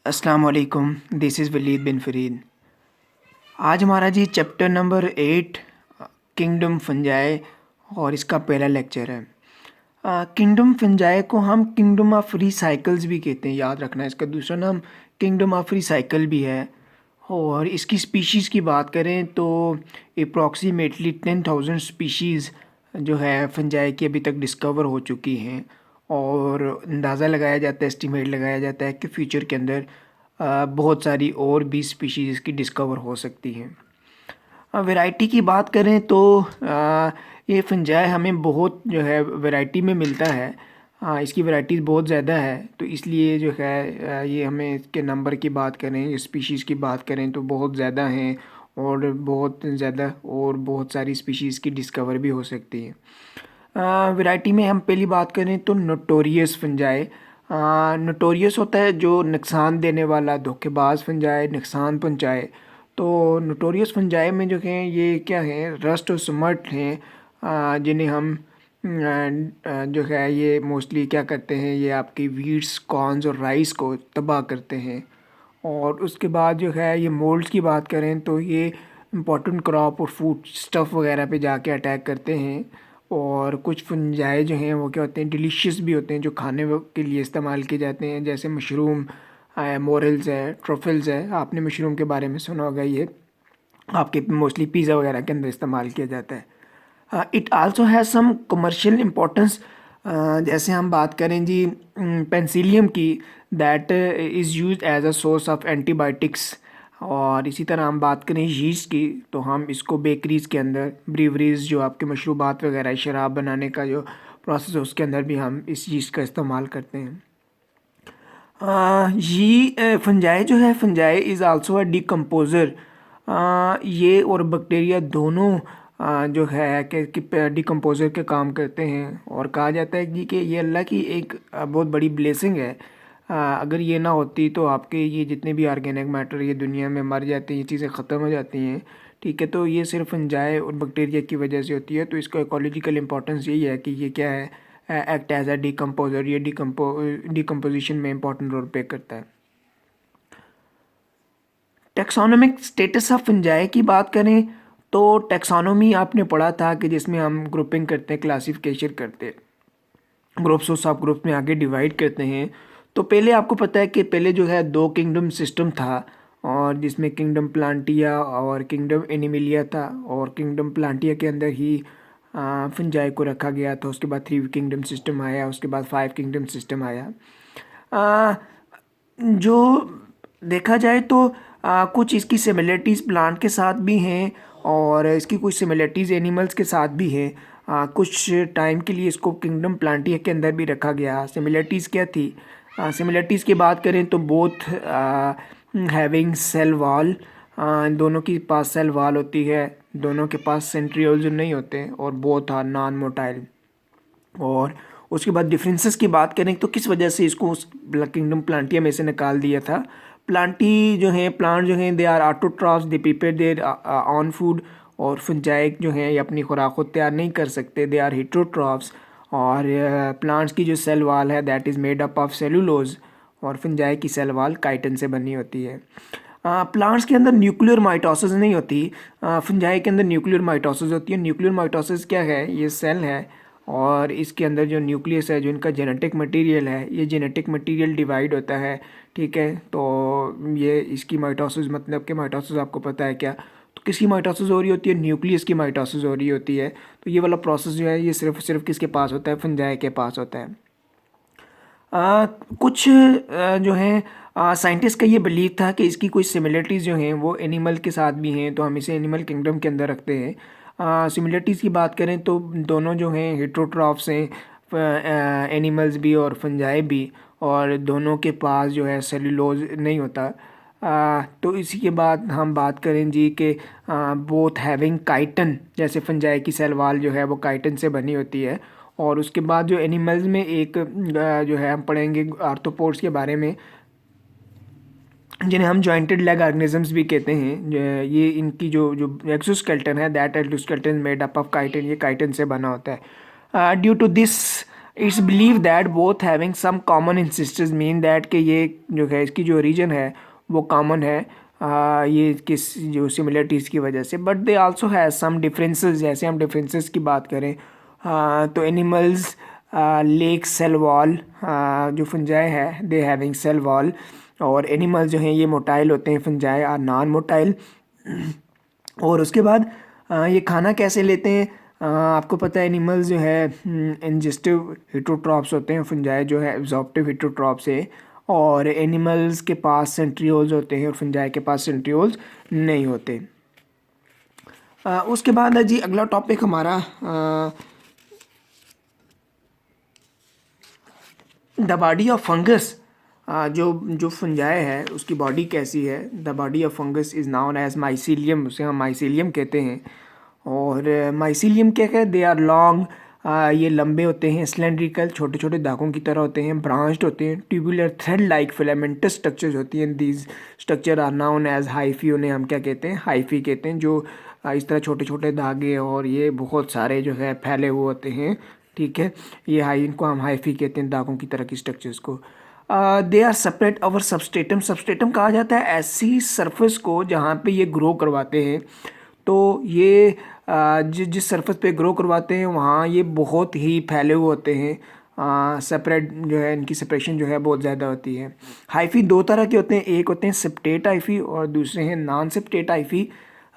अस्सलाम वालेकुम, this is Waleed बिन फरीद। आज हमारा जी चैप्टर नंबर 8 किंगडम फंजाई और इसका पहला लेक्चर है। किंगडम फंजाई को हम किंगडम ऑफ रिसाइकल्स भी कहते हैं, याद रखना। इसका दूसरा नाम किंगडम ऑफ रिसाइकल भी है। और इसकी स्पीशीज़ की बात करें तो अप्रॉक्सीमेटली 10,000 स्पीशीज़ जो है फंजाई की अभी तक डिस्कवर हो चुकी हैं। और अंदाज़ा लगाया जाता है, एस्टिमेट लगाया जाता है कि फ्यूचर के अंदर बहुत सारी और भी स्पीशीज़ की डिस्कवर हो सकती हैं। वैरायटी की बात करें तो ये फंजाई हमें बहुत जो है वैरायटी में मिलता है। इसकी वैरायटीज़ बहुत ज़्यादा है, तो इसलिए जो है ये हमें इसके नंबर की बात करें, स्पीशीज़ की बात करें तो बहुत ज़्यादा हैं। और बहुत ज़्यादा और बहुत सारी स्पीशीज़ की डिस्कवर भी हो सकती है। वैरायटी में हम पहली बात करें तो नोटोरियस फंजाई। नोटोरियस होता है जो नुकसान देने वाला, धोखेबाज फंजाई, नुकसान पहुंचाए। तो नोटोरियस फंजाई में जो हैं ये क्या है, रस्ट और स्मर्ट हैं, जिन्हें हम जो है ये मोस्टली क्या करते हैं, ये आपकी वीट्स, कॉर्न्स और राइस को तबाह करते हैं। और उसके बाद जो है ये मोल्ड्स की बात करें तो ये इम्पोर्टेंट क्रॉप और फूड स्टफ़ वगैरह पे जाके अटैक करते हैं। और कुछ फंजाई जो हैं वो क्या होते हैं, डिलीशियस भी होते हैं, जो खाने के लिए इस्तेमाल किए जाते हैं, जैसे मशरूम, मोरल्स है, ट्रफल्स है। आपने मशरूम के बारे में सुना होगा, ये आपके मोस्टली पिज़्ज़ा वगैरह के अंदर इस्तेमाल किया जाता है। It also has some commercial importance. जैसे हम बात करें जी पेंसिलियम की, that is used as a source of antibiotics. और इसी तरह हम बात करें यीस्ट की, तो हम इसको बेकरीज़ के अंदर, ब्रीवरीज जो आपके मशरूबात वगैरह, शराब बनाने का जो प्रोसेस है उसके अंदर भी हम इस यीस्ट का इस्तेमाल करते हैं। ये फंजाई जो है, fungi is also a decomposer. ये और बैक्टीरिया दोनों जो है कि डिकम्पोज़र के काम करते हैं। और कहा जाता है कि ये अल्लाह की एक बहुत बड़ी ब्लेसिंग है। अगर ये ना होती तो आपके ये जितने भी ऑर्गेनिक मैटर ये दुनिया में मर जाते हैं, ये चीज़ें ख़त्म हो जाती हैं। ठीक है, तो ये सिर्फ फंजाई और बैक्टीरिया की वजह से होती है। तो इसका इकोलॉजिकल इंपॉर्टेंस यही है कि ये क्या है, एक्ट एज अ डिकम्पोजर। ये डिकम्पोजिशन में इंपॉर्टेंट रोल प्ले करता है। टेक्सोनोमिक स्टेटस ऑफ फंजाई की बात करें तो टेक्सोनोमी आपने पढ़ा था कि जिसमें हम ग्रुपिंग करते हैं, क्लासिफिकेशन करते हैं, ग्रुप्स और सब ग्रुप्स में आगे डिवाइड करते हैं। तो पहले आपको पता है कि पहले जो है 2 किंगडम सिस्टम था, और जिसमें किंगडम प्लांटिया और किंगडम एनिमिलिया था। और किंगडम प्लांटिया के अंदर ही फंजाई को रखा गया था। उसके बाद 3 किंगडम सिस्टम आया, उसके बाद 5 किंगडम सिस्टम आया। आ, जो देखा जाए तो कुछ इसकी सिमिलरिटीज़ प्लांट के साथ भी हैं, और इसकी कुछ सिमिलरिटीज़ एनिमल्स के साथ भी हैं। कुछ टाइम के लिए इसको किंगडम प्लांटिया के अंदर भी रखा गया। सिमिलरिटीज़ क्या थी? सिमिलरिटीज़ की बात करें तो बोथ हैविंग सेल वॉल, दोनों के पास सेल वॉल होती है, दोनों के पास सेंट्रियोल्स नहीं होते, और बोथ आर नॉन मोटाइल। और उसके बाद डिफरेंसेस की बात करें तो किस वजह से इसको उस किंगडम प्लांटिया में से निकाल दिया था। प्लांटी जो है, प्लांट जो हैं, they are autotrophs, they prepare their own food. और फंजाई जो हैं ये अपनी खुराक को तैयार नहीं कर सकते, दे आर हेट्रोट्रॉफ्स। और प्लांट्स की जो सेल वाल है that is made up of cellulose, और फंजाई की सेल वाल काइटिन से बनी होती है। प्लांट्स के अंदर न्यूक्लियर माइटोसिस नहीं होती, फंजाई के अंदर न्यूक्लियर माइटोसिस होती है। न्यूक्लियर माइटोसिस क्या है? ये सेल है, और इसके अंदर जो न्यूक्लियस है, जो इनका जेनेटिक मटेरियल है, ये जेनेटिक मटेरियल डिवाइड होता है। ठीक है, तो ये इसकी माइटोसिस, मतलब कि माइटोसिस आपको पता है क्या? तो किसकी माइटोसिस हो रही होती है? न्यूक्लियस की माइटोसिस हो रही होती है। तो ये वाला प्रोसेस जो है ये सिर्फ किसके पास होता है? फंजाई के पास होता है। कुछ जो हैं साइंटिस्ट का ये बिलीव था कि इसकी कुछ सिमिलरिटीज़ जो हैं वो एनिमल के साथ भी हैं, तो हम इसे एनिमल किंगडम के अंदर रखते हैं। सिमिलरिटीज़ की बात करें तो दोनों जो हैं हेट्रोट्रॉफ्स हैं, एनिमल्स भी और फंजाई भी, और दोनों के पास जो है सेलुलोज नहीं होता। तो इसी के बाद हम बात करें जी कि बोथ हैविंग काइटन, जैसे फंजाई की सेल वाल जो है वो काइटन से बनी होती है। और उसके बाद जो एनिमल्स में एक जो है हम पढ़ेंगे आर्थ्रोपोड्स के बारे में, जिन्हें हम जॉइंटेड लेग ऑर्गेनिजम्स भी कहते हैं। ये इनकी जो जो एक्सोस्केलेटन है, that exoskeleton made up of chitin, ये काइटिन से बना होता है। Due to this it's believe that both having some common ancestors mean that कि ये जो है इसकी जो रीजन है वो कॉमन है ये किस जो सिमिलरिटीज़ की वजह से, but they also has some differences. जैसे हम डिफरेंसेस की बात करें तो एनिमल्स लेक सेल वॉल, जो फंजाई है दे हैविंग सेल वॉल, और एनिमल्स जो हैं ये मोटाइल होते हैं, फंजाई आर नॉन मोटाइल। और उसके बाद ये खाना कैसे लेते हैं, आपको पता है एनिमल्स जो है इंजेस्टिव हिटोट्रॉप्स होते हैं, फंजाई जो है एब्जॉर्प्टिव हिटोट्रॉप्स है, और एनिमल्स के पास सेंट्रियोल्स होते हैं और फंजाई के पास सेंट्रियोल्स नहीं होते। उसके बाद है जी अगला टॉपिक हमारा द बॉडी ऑफ फंगस। जो जो फंजाई है उसकी बॉडी कैसी है, the body of fungus is known as mycelium, उसे हम माइसीलियम कहते हैं। और माइसीलियम क्या है, दे आर लॉन्ग, ये लंबे होते हैं, सिलेंड्रिकल छोटे छोटे दागों की तरह होते हैं, ब्रांच्ड होते हैं, tubular thread like filamentous structures होती हैं। These structure are known as hyphae, उन्हें हम क्या कहते हैं, हाइफी कहते हैं। जो इस तरह छोटे छोटे धागे और ये बहुत सारे जो है फैले हुए होते हैं, ठीक है, ये इनको हम हाइफी कहते हैं, दागों की तरह की स्ट्रक्चर्स को। They are separate over substratum, substratum कहा जाता है ऐसी सरफेस को जहाँ पे ये ग्रो करवाते हैं। तो ये जिस सरफेस पे ग्रो करवाते हैं वहाँ ये बहुत ही फैले हुए होते हैं, सेपरेट जो है इनकी सेपरेशन जो है बहुत ज़्यादा होती है। हाइफी दो तरह के होते हैं, एक होते हैं सेप्टेट हाइफी और दूसरे हैं नॉन सेप्टेट हाइफी।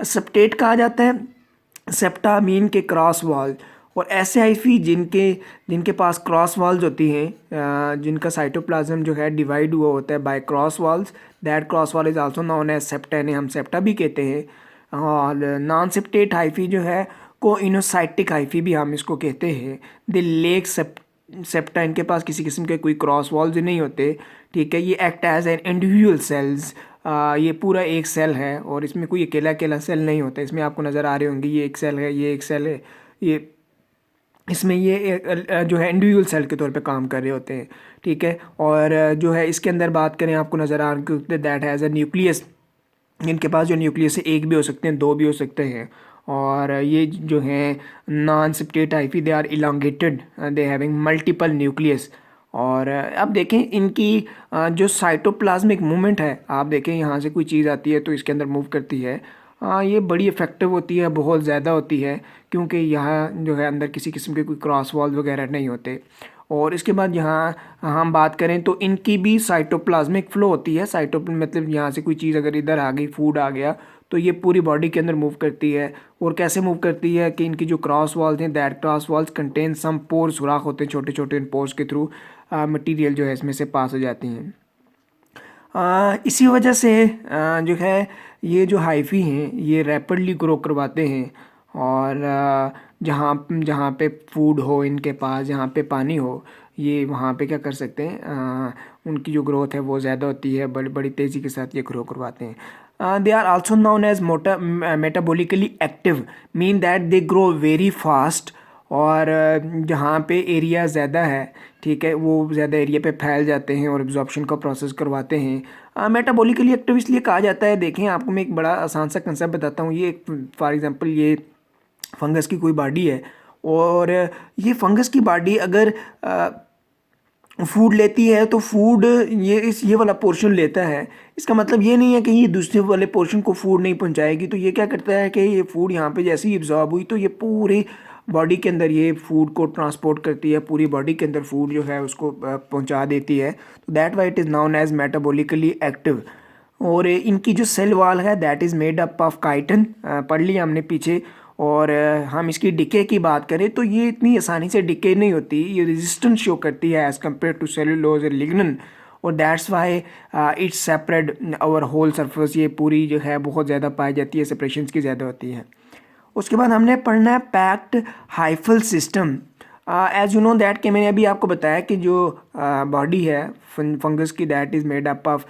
सेप्टेट कहा जाता है सेप्टा मीन के क्रॉस वॉल, और ऐसे हाइफी जिनके जिनके पास क्रॉस वॉल्स होती हैं, जिनका साइटोप्लाज्म जो है डिवाइड हुआ होता है by cross walls, that cross wall is also known as septa, इन्हें हम सेप्टा भी कहते हैं। और नॉन सेप्टेट हाइफी जो है को इनोसाइटिक हाइफी भी हम इसको कहते हैं। दे लेक सेप्टा, इनके पास किसी किस्म के कोई क्रॉस वॉल्स नहीं होते, ठीक है। ये act as an individual cells, ये पूरा एक सेल है और इसमें कोई अकेला अकेला सेल नहीं होता। इसमें आपको नज़र आ रहे होंगे ये एक सेल है, ये एक सेल है, ये इसमें ये जो है इंडिविजुअल सेल के तौर पे काम कर रहे होते हैं, ठीक है। और जो है इसके अंदर बात करें आपको नज़र आ रहा है दैट हैज़ अ न्यूक्लियस, इनके पास जो न्यूक्लियस है एक भी हो सकते हैं, दो भी हो सकते हैं। और ये जो हैं non septate hyphae they are elongated, they having multiple nucleus. और अब देखें इनकी जो साइटोप्लाज्मिक मूवमेंट है, आप देखें यहाँ से कोई चीज़ आती है तो इसके अंदर मूव करती है, ये बड़ी इफ़ेक्टिव होती है, बहुत ज़्यादा होती है, क्योंकि यहाँ जो है अंदर किसी किस्म के कोई क्रॉस वॉल वगैरह नहीं होते। और इसके बाद यहाँ हम बात करें तो इनकी भी साइटोप्लाज्मिक फ्लो होती है। मतलब यहाँ से कोई चीज़ अगर इधर आ गई, फूड आ गया, तो ये पूरी बॉडी के अंदर मूव करती है। और कैसे मूव करती है कि इनकी जो क्रॉस वॉल्स हैं, that cross walls contain some pores, सुराख होते हैं छोटे छोटे, इन पोर्स के थ्रू मटीरियल जो है इसमें से पास हो जाती हैं। इसी वजह से जो है ये जो हाइफी हैं ये रैपिडली ग्रो करवाते हैं। और जहाँ जहाँ पे फूड हो इनके पास, जहाँ पे पानी हो, ये वहाँ पे क्या कर सकते हैं, उनकी जो ग्रोथ है वो ज़्यादा होती है, बड़ी बड़ी तेज़ी के साथ ये ग्रो करवाते हैं। They are also known as metabolically active, mean that they grow very fast. और जहाँ पे एरिया ज़्यादा है, ठीक है, वो ज़्यादा एरिया पे फैल जाते हैं और एब्जॉर्प्शन का प्रोसेस करवाते हैं। मेटाबॉलिकली एक्टिव इसलिए कहा जाता है, देखें आपको मैं एक बड़ा आसान सा कंसेप्ट बताता हूँ। ये फॉर एग्जांपल ये फंगस की कोई बॉडी है, और ये फंगस की बॉडी अगर फूड लेती है तो फूड ये वाला पोर्शन लेता है। इसका मतलब ये नहीं है कि ये दूसरे वाले पोर्शन को फूड नहीं पहुंचाएगी। तो ये क्या करता है कि ये फूड यहाँ पे जैसे ही एब्जॉर्ब हुई तो ये पूरी बॉडी के अंदर ये फूड को ट्रांसपोर्ट करती है, पूरी बॉडी के अंदर फूड जो है उसको पहुंचा देती है। तो that why it is known as metabolically active. और इनकी जो सेल वॉल है that is made up of chitin, पढ़ लिया हमने पीछे। और हम इसकी डिके की बात करें तो ये इतनी आसानी से डिके नहीं होती, ये रेजिस्टेंस शो करती है एज़ कम्पेयर टू सेलुलोज और लिग्नन। और that's why it's separate over whole surface, ये पूरी जो है बहुत ज़्यादा पाई जाती है, सेपरेशंस की ज़्यादा होती है। उसके बाद हमने पढ़ना है packed hyphal system. As you know that कि मैंने अभी आपको बताया कि जो बॉडी है फंगस की that is made up of,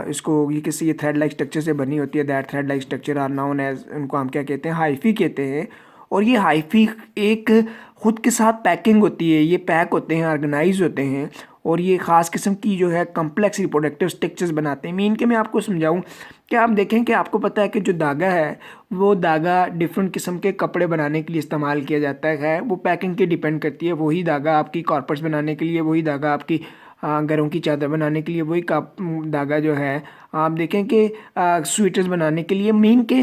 इसको ये किसी ये थ्रेड लाइक स्ट्रक्चर से बनी होती है। That thread like structure are known as, उनको हम क्या कहते हैं, हाइफी कहते हैं। और ये हाइफी एक खुद के साथ पैकिंग होती है, ये पैक होते हैं, ऑर्गेनाइज होते हैं। और ये ख़ास किस्म की जो है कम्प्लेक्स रिप्रोडक्टिव स्ट्रक्चर्स बनाते हैं। मीन के मैं आपको समझाऊँ कि आप देखें कि आपको पता है कि जो धागा है वो धागा डिफरेंट किस्म के कपड़े बनाने के लिए इस्तेमाल किया जाता है, वो पैकिंग के डिपेंड करती है। वही धागा आपकी कॉर्पेट्स बनाने के लिए, वही धागा आपकी घरों की चादर बनाने के लिए, वही धागा जो है आप देखें कि स्वेटर्स बनाने के लिए। मीन के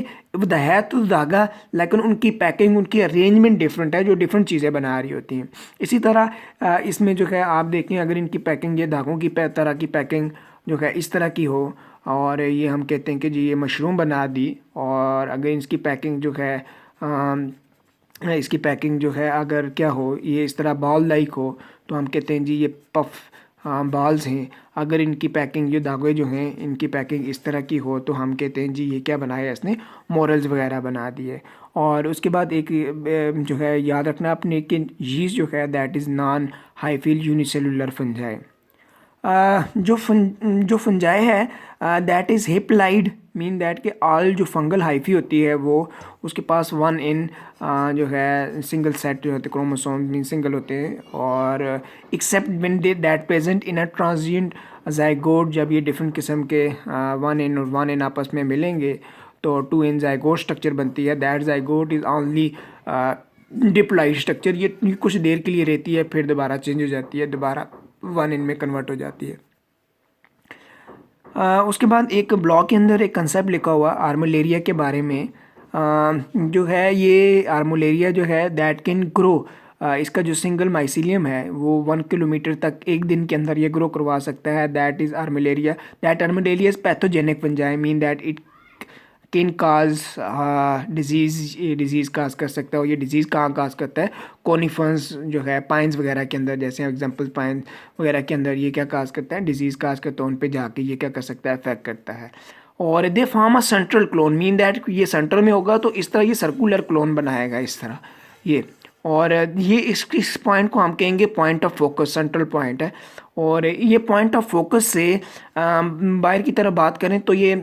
है तो धागा, लेकिन उनकी पैकिंग, उनकी अरेंजमेंट डिफरेंट है जो डिफरेंट चीज़ें बना रही होती हैं। इसी तरह इसमें जो है आप देखें अगर इनकी पैकिंग, ये धागों की तरह की पैकिंग जो है इस तरह की हो, और ये हम कहते हैं कि जी ये मशरूम बना दी, और अगर इसकी पैकिंग जो है इसकी पैकिंग जो है अगर क्या हो, ये इस तरह बॉल लाइक हो, तो हम कहते हैं जी ये पफ बॉल्स हैं। अगर इनकी पैकिंग, ये धागे जो हैं इनकी पैकिंग इस तरह की हो, तो हम कहते हैं जी ये क्या बनाया इसने, मॉरल्स वगैरह बना दिए। और उसके बाद एक जो है याद रखना अपने कि यीस्ट जो है that is non hyphal unicellular fungi. जो फंजाई है that is haploid, mean that कि ऑल जो फंगल हाइफी होती है वो उसके पास वन इन जो है सिंगल सेट जो होते क्रोमोसोम मीन सिंगल होते हैं, और except when they that present in a transient zygote, जब ये डिफरेंट किस्म के वन इन और वन इन आपस में मिलेंगे तो टू इन जाइगोट स्ट्रक्चर बनती है। That zygote is only diploid structure, ये कुछ देर के लिए रहती है, फिर दोबारा चेंज हो जाती है, दोबारा वन इन में कन्वर्ट हो जाती है। उसके बाद एक ब्लॉक के अंदर एक कंसेप्ट लिखा हुआ आर्मुलेरिया के बारे में। जो है ये आर्मुलेरिया जो है दैट कैन ग्रो, इसका जो सिंगल माइसिलियम है वो 1 किलोमीटर तक एक दिन के अंदर ये ग्रो करवा सकता है। That is armillaria. That armillaria is pathogenic fungi, mean that it can cause disease cause कर सकता है। और ये डिजीज़ कहाँ काज करता है, कोनिफर्स जो है पाइन्स वगैरह के अंदर, जैसे एग्जांपल पाइन वगैरह के अंदर ये क्या काज करता है, डिजीज़ काज करता है, उन पे जाके ये क्या कर सकता है, अफेक्ट करता है। और they form a central clone, mean that ये सेंटर में होगा तो इस तरह ये सर्कुलर क्लोन बनाएगा इस तरह ये। और ये इस पॉइंट को हम कहेंगे point of focus, central point है। और ये पॉइंट ऑफ फोकस से बाहर की तरफ बात करें तो ये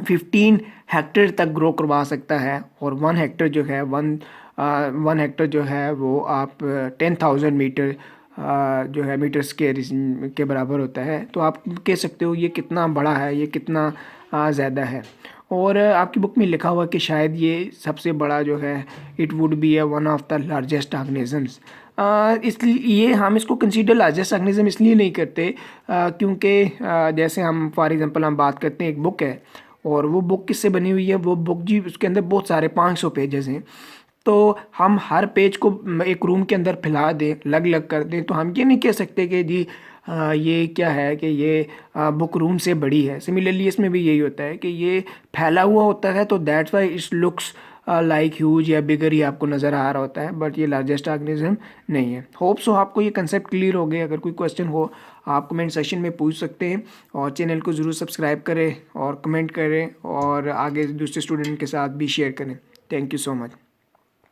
15 हेक्टेयर तक ग्रो करवा सकता है। और 1 हेक्टेयर जो है 1 हेक्टेयर जो है वो आप 10,000 मीटर जो है मीटर स्क्वायर के बराबर होता है। तो आप कह सकते हो ये कितना बड़ा है, ये कितना ज़्यादा है। और आपकी बुक में लिखा हुआ कि शायद ये सबसे बड़ा जो है it would be A one of the largest organisms. इसलिए हम इसको कंसीडर लार्जेस्ट ऑर्गेनिज्म इसलिए नहीं करते क्योंकि जैसे हम फॉर एग्जांपल हम बात करते हैं एक बुक है, और वो बुक किससे बनी हुई है, वो बुक जी उसके अंदर बहुत सारे 500 पेजेस हैं। तो हम हर पेज को एक रूम के अंदर फैला दें, अलग अलग कर दें, तो हम ये नहीं कह सकते कि जी ये क्या है कि ये बुक रूम से बड़ी है। सिमिलरली इसमें भी यही होता है कि ये फैला हुआ होता है, तो that's why it's looks like huge या बिगर ही आपको नज़र आ रहा होता है, बट ये लार्जेस्ट ऑर्गेनिज्म नहीं है। होप सो आपको ये कंसेप्ट क्लियर हो गए। अगर कोई क्वेश्चन हो आप कमेंट सेशन में पूछ सकते हैं, और चैनल को ज़रूर सब्सक्राइब करें और कमेंट करें, और आगे दूसरे स्टूडेंट के साथ भी शेयर करें। Thank you so much.